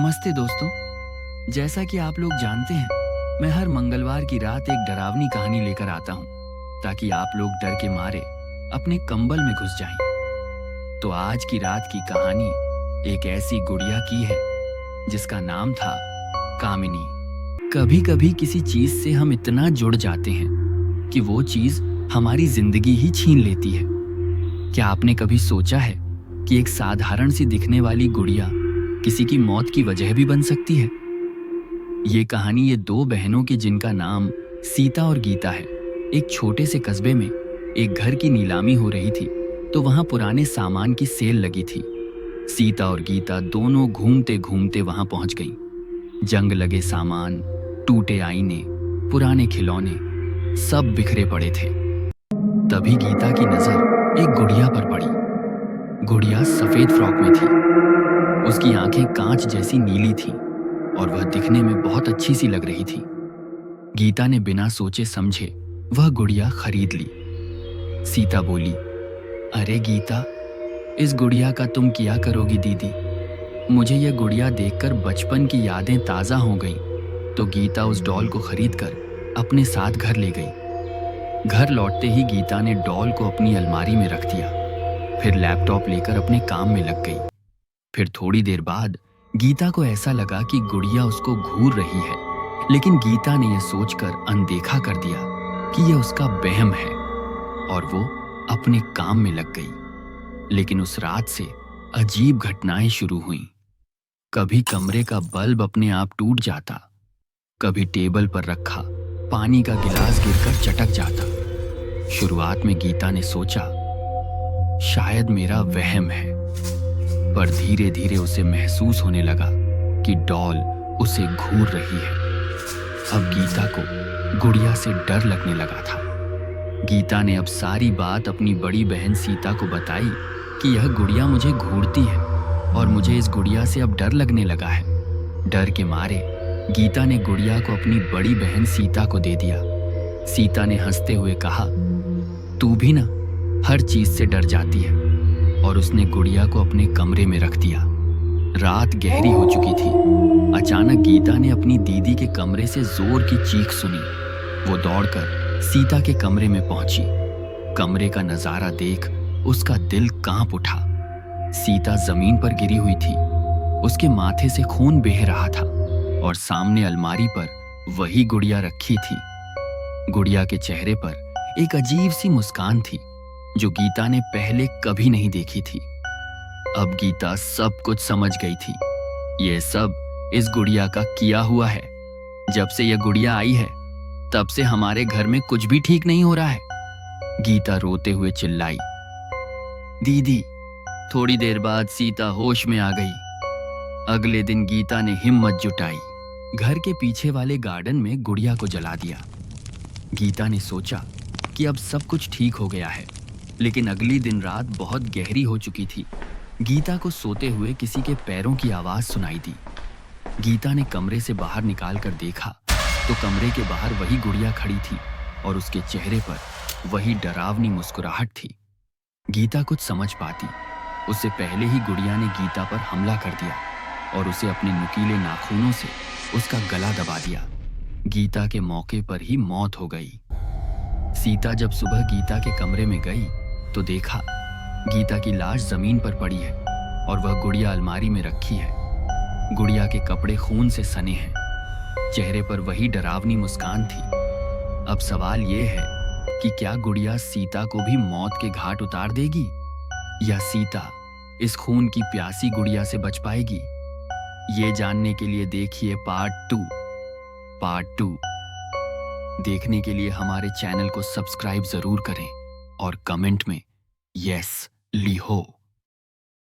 नमस्ते दोस्तों। जैसा कि आप लोग जानते हैं, मैं हर मंगलवार की रात एक डरावनी कहानी लेकर आता हूं, ताकि आप लोग डर के मारे अपने कंबल में घुस जाएं। तो आज की रात की कहानी एक ऐसी गुड़िया की है जिसका नाम था कामिनी। कभी कभी किसी चीज से हम इतना जुड़ जाते हैं कि वो चीज हमारी जिंदगी ही छीन लेती है। क्या आपने कभी सोचा है कि एक साधारण सी दिखने वाली गुड़िया किसी की मौत की वजह भी बन सकती है? ये कहानी ये दो बहनों की जिनका नाम सीता और गीता है। एक छोटे से कस्बे में एक घर की नीलामी हो रही थी, तो वहां पुराने सामान की सेल लगी थी। सीता और गीता दोनों घूमते घूमते वहां पहुंच गईं। जंग लगे सामान, टूटे आईने, पुराने खिलौने सब बिखरे पड़े थे। तभी गीता की नजर एक गुड़िया पर पड़ी। गुड़िया सफेद फ्रॉक में थी। उसकी आंखें कांच जैसी नीली थीं और वह दिखने में बहुत अच्छी सी लग रही थी। गीता ने बिना सोचे समझे वह गुड़िया खरीद ली। सीता बोली, अरे गीता, इस गुड़िया का तुम क्या करोगी दीदी? मुझे यह गुड़िया देखकर बचपन की यादें ताजा हो गईं। तो गीता उस डॉल को खरीदकर अपने साथ घर ले गई। घर लौटते ही गीता ने डॉल को अपनी अलमारी में रख दिया, फिर लैपटॉप लेकर अपने काम में लग गई। फिर थोड़ी देर बाद गीता को ऐसा लगा कि गुड़िया उसको घूर रही है, लेकिन गीता ने यह सोचकर अनदेखा कर दिया कि यह उसका वहम है और वो अपने काम में लग गई। लेकिन उस रात से अजीब घटनाएं शुरू हुईं। कभी कमरे का बल्ब अपने आप टूट जाता, कभी टेबल पर रखा पानी का गिलास गिरकर चटक जाता। शुरुआत में गीता ने सोचा शायद मेरा वहम है, पर धीरे धीरे उसे महसूस होने लगा कि डॉल उसे घूर रही है। अब गीता को गुड़िया से डर लगने लगा था। गीता ने अब सारी बात अपनी बड़ी बहन सीता को बताई कि यह गुड़िया मुझे घूरती है और मुझे इस गुड़िया से अब डर लगने लगा है। डर के मारे गीता ने गुड़िया को अपनी बड़ी बहन सीता को दे दिया। सीता ने हंसते हुए कहा, तू भी ना हर चीज से डर जाती है। और उसने गुड़िया को अपने कमरे में रख दिया। रात गहरी हो चुकी थी। अचानक गीता ने अपनी दीदी के कमरे से जोर की चीख सुनी। वो दौड़कर सीता के कमरे में पहुंची। कमरे का नजारा देख उसका दिल कांप उठा। सीता जमीन पर गिरी हुई थी। उसके माथे से खून बह रहा था और सामने अलमारी पर वही गुड़िया रखी थी। गुड़िया के चेहरे पर एक अजीब सी मुस्कान थी जो गीता ने पहले कभी नहीं देखी थी। अब गीता सब कुछ समझ गई थी। यह सब इस गुड़िया का किया हुआ है। जब से यह गुड़िया आई है, तब से हमारे घर में कुछ भी ठीक नहीं हो रहा है। गीता रोते हुए चिल्लाई। दीदी, थोड़ी देर बाद सीता होश में आ गई। अगले दिन गीता ने हिम्मत जुटाई। घर के पीछे वाले गार्डन में गुड़िया को जला दिया। गीता ने सोचा कि अब सब कुछ ठीक हो गया है, लेकिन अगली दिन रात बहुत गहरी हो चुकी थी। गीता को सोते हुए किसी के पैरों की आवाज सुनाई दी। गीता ने कमरे से बाहर निकालकर देखा तो कमरे के बाहर वही गुड़िया खड़ी थी और उसके चेहरे पर वही डरावनी मुस्कुराहट थी। गीता कुछ समझ पाती उससे पहले ही गुड़िया ने गीता पर हमला कर दिया और उसे अपने नुकीले नाखूनों से उसका गला दबा दिया। गीता के मौके पर ही मौत हो गई। सीता जब सुबह गीता के कमरे में गई तो देखा गीता की लाश जमीन पर पड़ी है और वह गुड़िया अलमारी में रखी है। गुड़िया के कपड़े खून से सने हैं। चेहरे पर वही डरावनी मुस्कान थी। अब सवाल यह है कि क्या गुड़िया सीता को भी मौत के घाट उतार देगी या सीता इस खून की प्यासी गुड़िया से बच पाएगी? ये जानने के लिए देखिए पार्ट 2। देखने के लिए हमारे चैनल को सब्सक्राइब जरूर करें और कमेंट में यस लिखो।